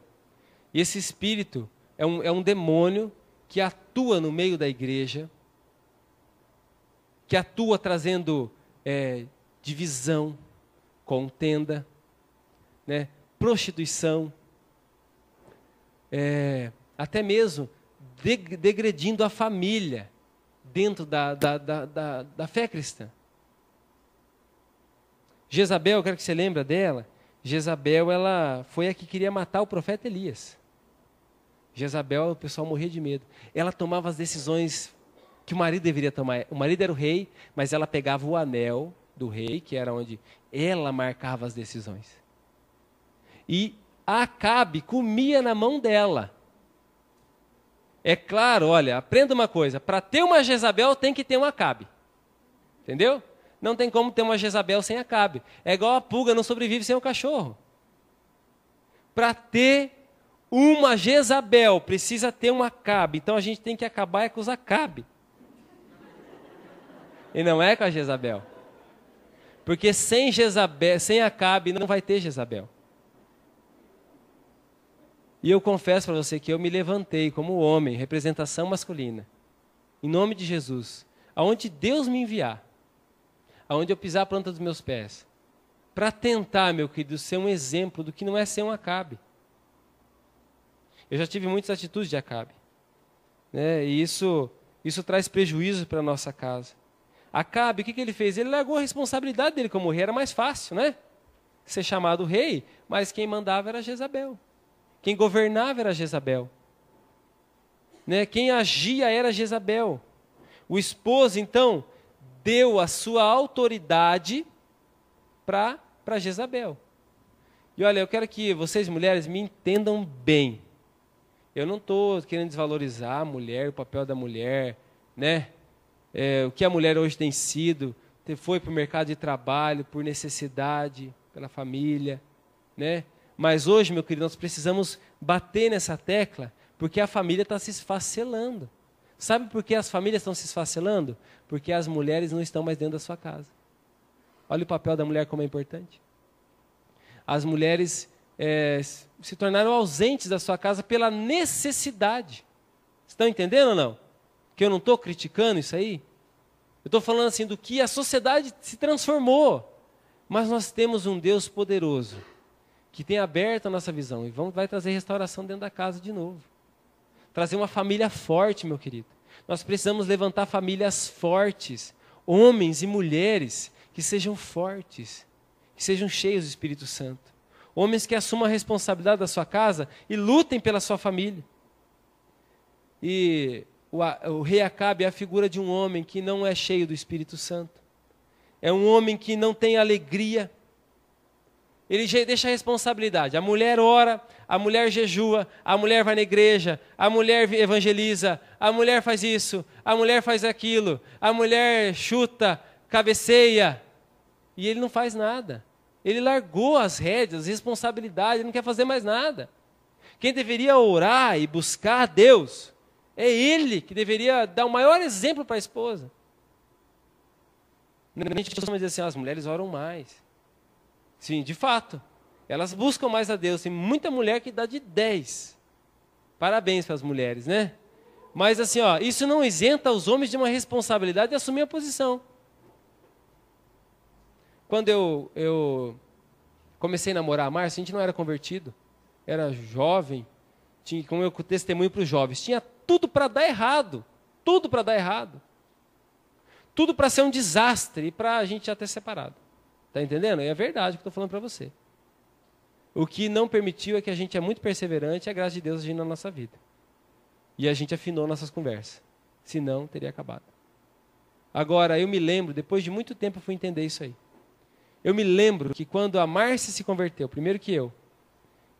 E esse espírito é um demônio que atua no meio da igreja, que atua trazendo divisão, contenda, né, prostituição, até mesmo degredindo a família dentro da fé cristã. Jezabel, eu quero que você lembre dela. Jezabel, ela foi a que queria matar o profeta Elias. Jezabel, o pessoal morria de medo. Ela tomava as decisões que o marido deveria tomar. O marido era o rei, mas ela pegava o anel do rei, que era onde ela marcava as decisões. E Acabe comia na mão dela. É claro, olha, aprenda uma coisa. Para ter uma Jezabel, tem que ter um Acabe. Entendeu? Não tem como ter uma Jezabel sem Acabe. É igual a pulga, não sobrevive sem o cachorro. Para ter uma Jezabel, precisa ter um Acabe. Então a gente tem que acabar com os Acabe. E não é com a Jezabel. Porque sem Jezabel, sem Acabe, não vai ter Jezabel. E eu confesso para você que eu me levantei como homem, representação masculina, em nome de Jesus, aonde Deus me enviar, aonde eu pisar a planta dos meus pés, para tentar, meu querido, ser um exemplo do que não é ser um Acabe. Eu já tive muitas atitudes de Acabe, né? E isso traz prejuízo para a nossa casa. Acabe, o que ele fez? Ele largou a responsabilidade dele como rei, era mais fácil, né? Ser chamado rei, mas quem mandava era Jezabel. Quem governava era Jezabel. Né? Quem agia era Jezabel. O esposo, então, deu a sua autoridade para Jezabel. E olha, eu quero que vocês, mulheres, me entendam bem. Eu não estou querendo desvalorizar a mulher, o papel da mulher, né? O que a mulher hoje tem sido, foi para o mercado de trabalho, por necessidade, pela família, né? Mas hoje, meu querido, nós precisamos bater nessa tecla, porque a família está se esfacelando. Sabe por que as famílias estão se esfacelando? Porque as mulheres não estão mais dentro da sua casa. Olha o papel da mulher como é importante. As mulheres se tornaram ausentes da sua casa pela necessidade. Estão entendendo ou não? Que eu não estou criticando isso aí? Eu estou falando assim do que a sociedade se transformou. Mas nós temos um Deus poderoso, que tem aberto a nossa visão e vai trazer restauração dentro da casa de novo. Trazer uma família forte, meu querido. Nós precisamos levantar famílias fortes, homens e mulheres que sejam fortes, que sejam cheios do Espírito Santo. Homens que assumam a responsabilidade da sua casa e lutem pela sua família. E o rei Acabe é a figura de um homem que não é cheio do Espírito Santo. É um homem que não tem alegria. Ele deixa a responsabilidade. A mulher ora, a mulher jejua, a mulher vai na igreja, a mulher evangeliza, a mulher faz isso, a mulher faz aquilo, a mulher chuta, cabeceia. E ele não faz nada. Ele largou as rédeas, as responsabilidades, ele não quer fazer mais nada. Quem deveria orar e buscar a Deus é ele que deveria dar o maior exemplo para a esposa. A gente costuma dizer assim, as mulheres oram mais. Sim, de fato. Elas buscam mais a Deus. Tem muita mulher que dá de 10. Parabéns para as mulheres, né? Mas assim, ó, isso não isenta os homens de uma responsabilidade de assumir a posição. Quando eu comecei a namorar a Márcia, a gente não era convertido. Era jovem. Como eu testemunho para os jovens. Tinha tudo para dar errado. Tudo para dar errado. tudo para ser um desastre e para a gente já ter separado. Está entendendo? É a verdade que eu estou falando para você. O que não permitiu é que a gente é muito perseverante e a graça de Deus agindo na nossa vida. E a gente afinou nossas conversas. Senão, teria acabado. Agora, eu me lembro, depois de muito tempo eu fui entender isso aí. Eu me lembro que quando a Márcia se converteu, primeiro que eu,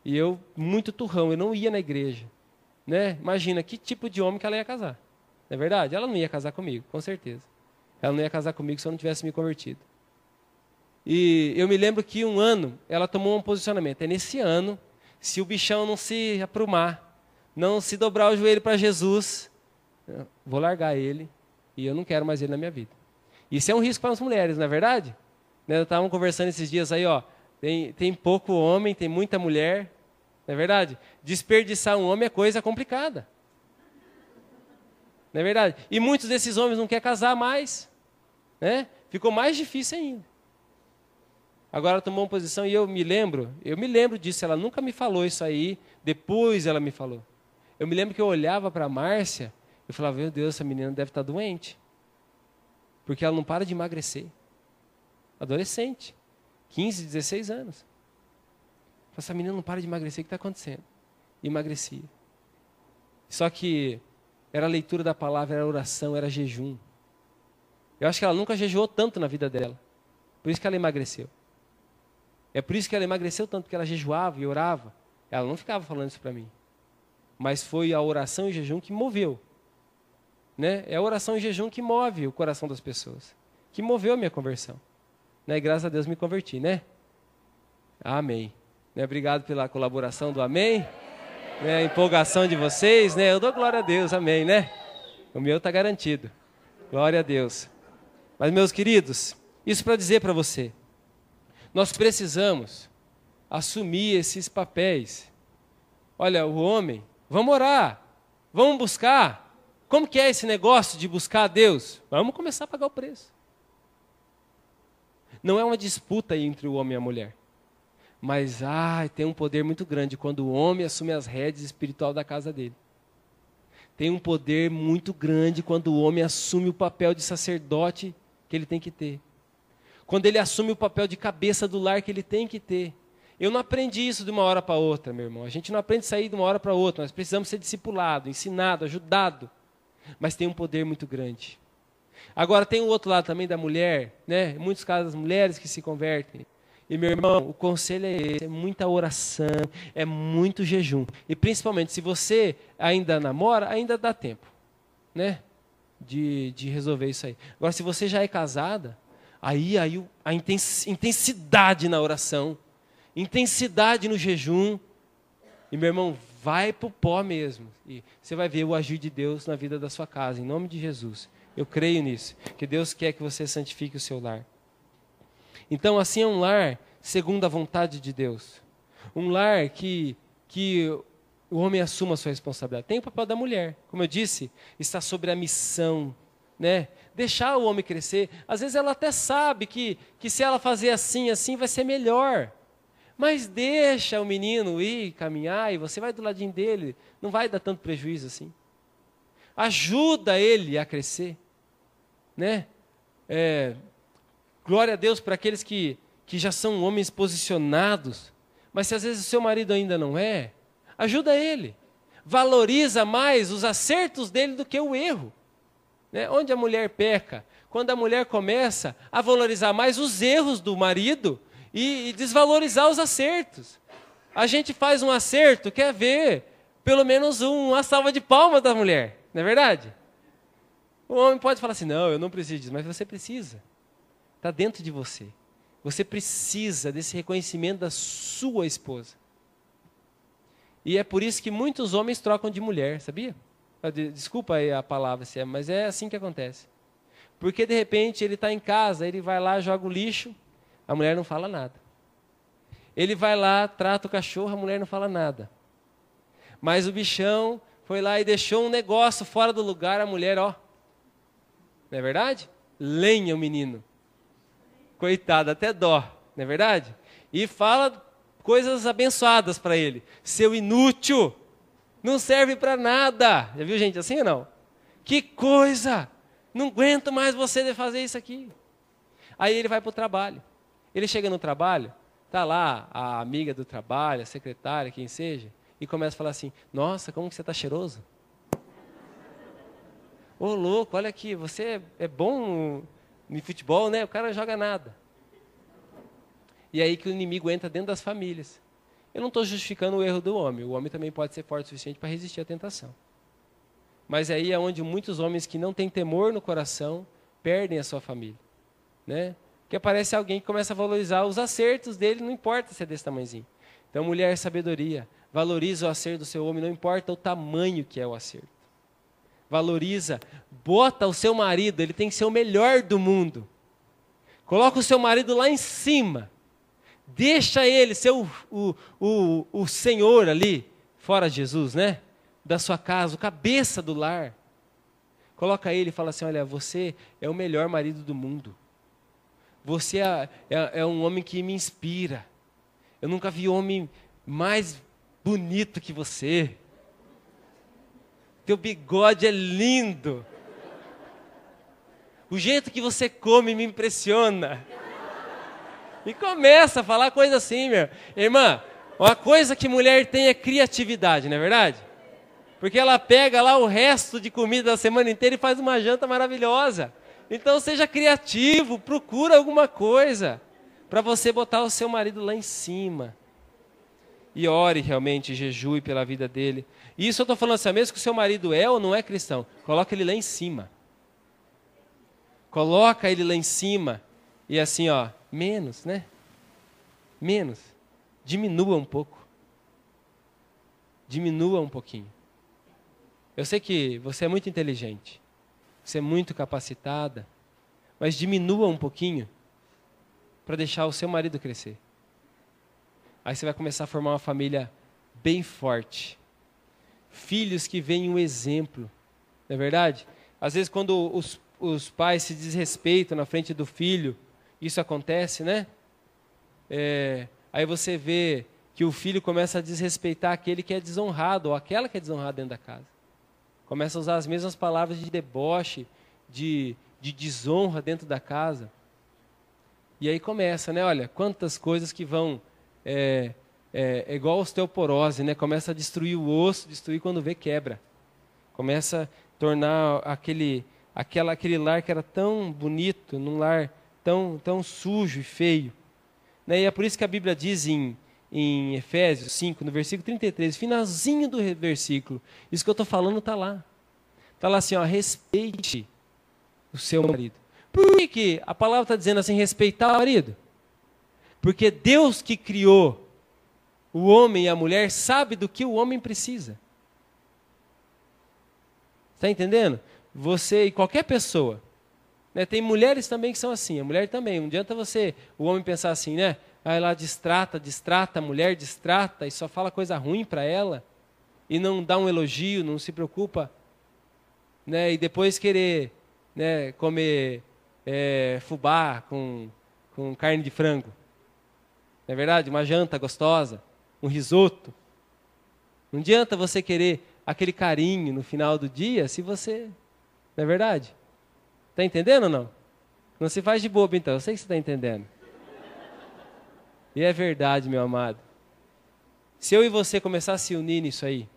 e eu, muito turrão, eu não ia na igreja. Né? Imagina que tipo de homem que ela ia casar. Não é verdade? Ela não ia casar comigo, com certeza. Ela não ia casar comigo se eu não tivesse me convertido. E eu me lembro que um ano ela tomou um posicionamento. É nesse ano, se o bichão não se aprumar, não se dobrar o joelho para Jesus, vou largar ele e eu não quero mais ele na minha vida. Isso é um risco para as mulheres, não é verdade? Nós estávamos conversando esses dias aí, ó, tem pouco homem, tem muita mulher, não é verdade? Desperdiçar um homem é coisa complicada. Não é verdade? E muitos desses homens não querem casar mais. Né? Ficou mais difícil ainda. Agora ela tomou uma posição e eu me lembro disso, ela nunca me falou isso aí, depois ela me falou. Eu me lembro que eu olhava para a Márcia e falava, meu Deus, essa menina deve estar doente. Porque ela não para de emagrecer. Adolescente, 15, 16 anos. Essa menina não para de emagrecer, o que está acontecendo? Emagrecia. Só que era a leitura da palavra, era oração, era jejum. Eu acho que ela nunca jejuou tanto na vida dela. Por isso que ela emagreceu. É por isso que ela emagreceu tanto, porque ela jejuava e orava. Ela não ficava falando isso para mim. Mas foi a oração e o jejum que moveu. Né? É a oração e jejum que move o coração das pessoas. Que moveu a minha conversão. Né? E graças a Deus me converti, né? Amém. Né? Obrigado pela colaboração do amém. Né? A empolgação de vocês, né? Eu dou glória a Deus, amém, né? O meu está garantido. Glória a Deus. Mas, meus queridos, isso para dizer para você, nós precisamos assumir esses papéis. Olha, o homem, vamos orar, vamos buscar. Como que é esse negócio de buscar a Deus? Vamos começar a pagar o preço. Não é uma disputa entre o homem e a mulher. Mas tem um poder muito grande quando o homem assume as rédeas espirituais da casa dele. Tem um poder muito grande quando o homem assume o papel de sacerdote que ele tem que ter. Quando ele assume o papel de cabeça do lar que ele tem que ter. Eu não aprendi isso de uma hora para outra, meu irmão. A gente não aprende a sair de uma hora para outra. Nós precisamos ser discipulado, ensinado, ajudado. Mas tem um poder muito grande. Agora tem o outro lado também da mulher, né? Em muitos casos, as mulheres que se convertem. E, meu irmão, o conselho é esse, é muita oração, é muito jejum. E, principalmente, se você ainda namora, ainda dá tempo, né? De resolver isso aí. Agora, se você já é casada, aí a intensidade na oração, intensidade no jejum, e, meu irmão, vai para o pó mesmo. E você vai ver o agir de Deus na vida da sua casa, em nome de Jesus. Eu creio nisso, que Deus quer que você santifique o seu lar. Então, assim é um lar segundo a vontade de Deus. Um lar que o homem assuma a sua responsabilidade. Tem o papel da mulher. Como eu disse, está sobre a missão, né? Deixar o homem crescer. Às vezes ela até sabe que se ela fazer assim vai ser melhor. Mas deixa o menino ir caminhar e você vai do ladinho dele. Não vai dar tanto prejuízo assim. Ajuda ele a crescer. Né? Glória a Deus para aqueles que já são homens posicionados, mas se às vezes o seu marido ainda não é, ajuda ele. Valoriza mais os acertos dele do que o erro. Né? Onde a mulher peca? Quando a mulher começa a valorizar mais os erros do marido e desvalorizar os acertos. A gente faz um acerto, quer ver pelo menos uma salva de palmas da mulher, não é verdade? O homem pode falar assim, não, eu não preciso disso, mas você precisa. Está dentro de você. Você precisa desse reconhecimento da sua esposa. E é por isso que muitos homens trocam de mulher, sabia? Desculpa aí a palavra, mas é assim que acontece. Porque de repente ele está em casa, ele vai lá, joga o lixo, a mulher não fala nada. Ele vai lá, trata o cachorro, a mulher não fala nada. Mas o bichão foi lá e deixou um negócio fora do lugar, a mulher, ó. Não é verdade? Lenha o menino. Coitado, até dó, não é verdade? E fala coisas abençoadas para ele. Seu inútil, não serve para nada. Já viu gente assim ou não? Que coisa! Não aguento mais você de fazer isso aqui. Aí ele vai para o trabalho. Ele chega no trabalho, tá lá a amiga do trabalho, a secretária, quem seja, e começa a falar assim, nossa, como que você está cheiroso? Ô, louco, olha aqui, você é bom no futebol, né? O cara não joga nada. E aí que o inimigo entra dentro das famílias. Eu não estou justificando o erro do homem. O homem também pode ser forte o suficiente para resistir à tentação. Mas aí é onde muitos homens que não têm temor no coração perdem a sua família. Né? Porque aparece alguém que começa a valorizar os acertos dele, não importa se é desse tamanhozinho. Então, mulher, sabedoria. Valoriza o acerto do seu homem, não importa o tamanho que é o acerto. Valoriza, bota o seu marido, ele tem que ser o melhor do mundo. Coloca o seu marido lá em cima. Deixa ele ser o senhor ali, fora Jesus, né? Da sua casa, o cabeça do lar. Coloca ele e fala assim, olha, você é o melhor marido do mundo. Você é um homem que me inspira. Eu nunca vi homem mais bonito que você. Teu bigode é lindo. O jeito que você come me impressiona. E começa a falar coisa assim, meu. Irmã, uma coisa que mulher tem é criatividade, não é verdade? Porque ela pega lá o resto de comida da semana inteira e faz uma janta maravilhosa. Então seja criativo, procura alguma coisa para você botar o seu marido lá em cima. E ore realmente, jejue pela vida dele. E isso eu estou falando assim, mesmo que o seu marido é ou não é cristão, coloca ele lá em cima. Coloca ele lá em cima e assim, ó, menos, né? Menos. Diminua um pouco. Diminua um pouquinho. Eu sei que você é muito inteligente, você é muito capacitada, mas diminua um pouquinho para deixar o seu marido crescer. Aí você vai começar a formar uma família bem forte. Filhos que veem um exemplo, não é verdade? Às vezes quando os pais se desrespeitam na frente do filho, isso acontece, né? Aí você vê que o filho começa a desrespeitar aquele que é desonrado, ou aquela que é desonrada dentro da casa. Começa a usar as mesmas palavras de deboche, de desonra dentro da casa. E aí começa, né? Olha, quantas coisas que vão... É igual osteoporose, né? Começa a destruir o osso, destruir quando vê quebra. Começa a tornar aquele lar que era tão bonito, num lar tão sujo e feio. Né? E é por isso que a Bíblia diz em Efésios 5, no versículo 33, finalzinho do versículo, isso que eu estou falando está lá. Está lá assim, ó, respeite o seu marido. Por que a palavra está dizendo assim, respeitar o marido? Porque Deus que criou o homem e a mulher sabe do que o homem precisa. Está entendendo? Você e qualquer pessoa. Né? Tem mulheres também que são assim, a mulher também. Não adianta o homem pensar assim, né? Aí lá distrata, a mulher distrata e só fala coisa ruim para ela e não dá um elogio, não se preocupa, né? E depois querer, né, comer fubá com carne de frango. Não é verdade? Uma janta gostosa, um risoto. Não adianta você querer aquele carinho no final do dia se você... Não é verdade? Está entendendo ou não? Não se faz de bobo então, eu sei que você está entendendo. E é verdade, meu amado. Se eu e você começar a se unir nisso aí,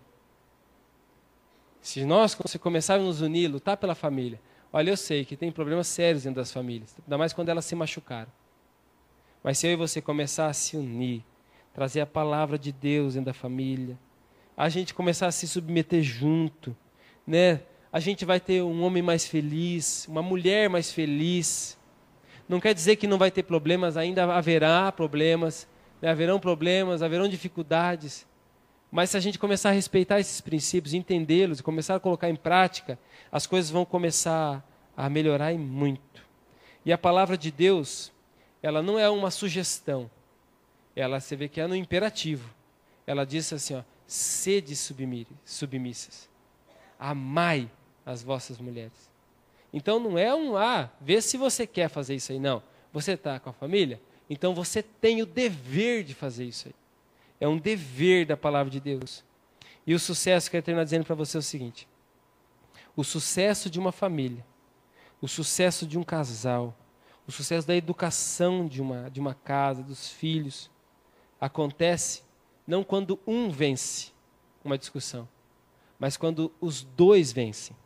se nós começarmos a nos unir, lutar pela família, olha, eu sei que tem problemas sérios dentro das famílias, ainda mais quando elas se machucaram. Mas se eu e você começar a se unir, trazer a palavra de Deus dentro da família, a gente começar a se submeter junto, né? A gente vai ter um homem mais feliz, uma mulher mais feliz. Não quer dizer que não vai ter problemas, ainda haverá problemas, né? Haverão dificuldades. Mas se a gente começar a respeitar esses princípios, entendê-los e começar a colocar em prática, as coisas vão começar a melhorar e muito. E a palavra de Deus, ela não é uma sugestão. Você vê que é no imperativo. Ela diz assim, ó, sede submissas. Amai as vossas mulheres. Então não é vê se você quer fazer isso aí, não. Você está com a família? Então você tem o dever de fazer isso aí. É um dever da palavra de Deus. E o sucesso, quero terminar dizendo para você o seguinte. O sucesso de uma família o sucesso de um casal, o sucesso da educação de uma casa, dos filhos, acontece não quando um vence uma discussão, mas quando os dois vencem.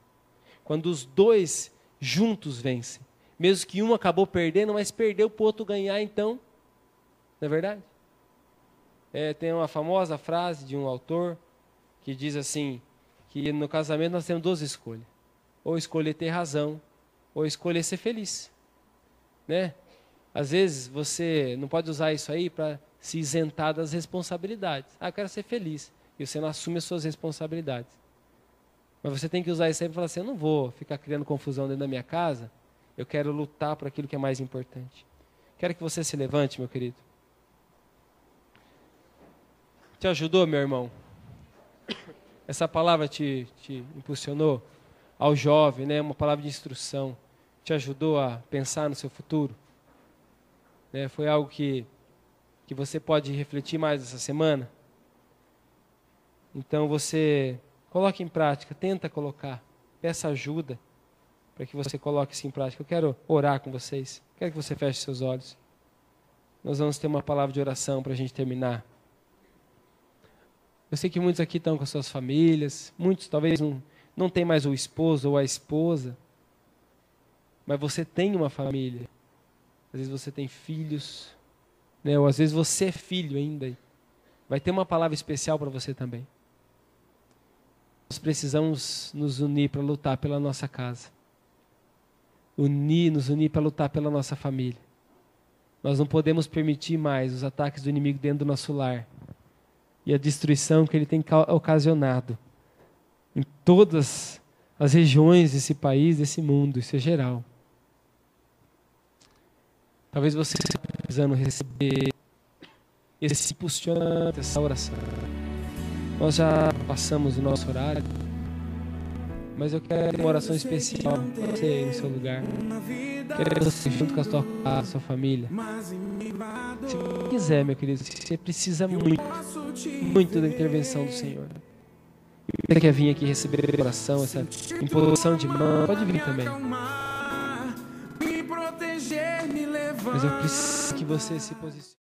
Quando os dois juntos vencem. Mesmo que um acabou perdendo, mas perdeu para o outro ganhar, então. Não é verdade? Tem uma famosa frase de um autor que diz assim, que no casamento nós temos duas escolhas. Ou escolher ter razão, ou escolher ser feliz. Né? Às vezes você não pode usar isso aí para se isentar das responsabilidades. Eu quero ser feliz. E você não assume as suas responsabilidades. Mas você tem que usar isso aí para falar assim, eu não vou ficar criando confusão dentro da minha casa, eu quero lutar por aquilo que é mais importante. Quero que você se levante, meu querido. Te ajudou, meu irmão? Essa palavra te impulsionou ao jovem, né? Uma palavra de instrução. Te ajudou a pensar no seu futuro? Né? Foi algo que você pode refletir mais essa semana? Então você coloque em prática, tenta colocar, peça ajuda para que você coloque isso em prática. Eu quero orar com vocês, quero que você feche seus olhos. Nós vamos ter uma palavra de oração para a gente terminar. Eu sei que muitos aqui estão com as suas famílias, muitos talvez não tem mais o esposo ou a esposa, mas você tem uma família. Às vezes você tem filhos, né? Ou às vezes você é filho ainda. Vai ter uma palavra especial para você também. Nós precisamos nos unir para lutar pela nossa casa. Nos unir para lutar pela nossa família. Nós não podemos permitir mais os ataques do inimigo dentro do nosso lar. E a destruição que ele tem ocasionado em todas as regiões desse país, desse mundo, isso é geral. Talvez você esteja precisando receber esse impulsionamento, essa oração. Nós já passamos o nosso horário, mas eu quero uma oração especial para você aí no seu lugar. Quero você junto com a sua família. Se você quiser, meu querido, você precisa muito da intervenção do Senhor. E você quer vir aqui receber a oração, essa imposição de mão, pode vir também. Mas eu preciso que você se posicione.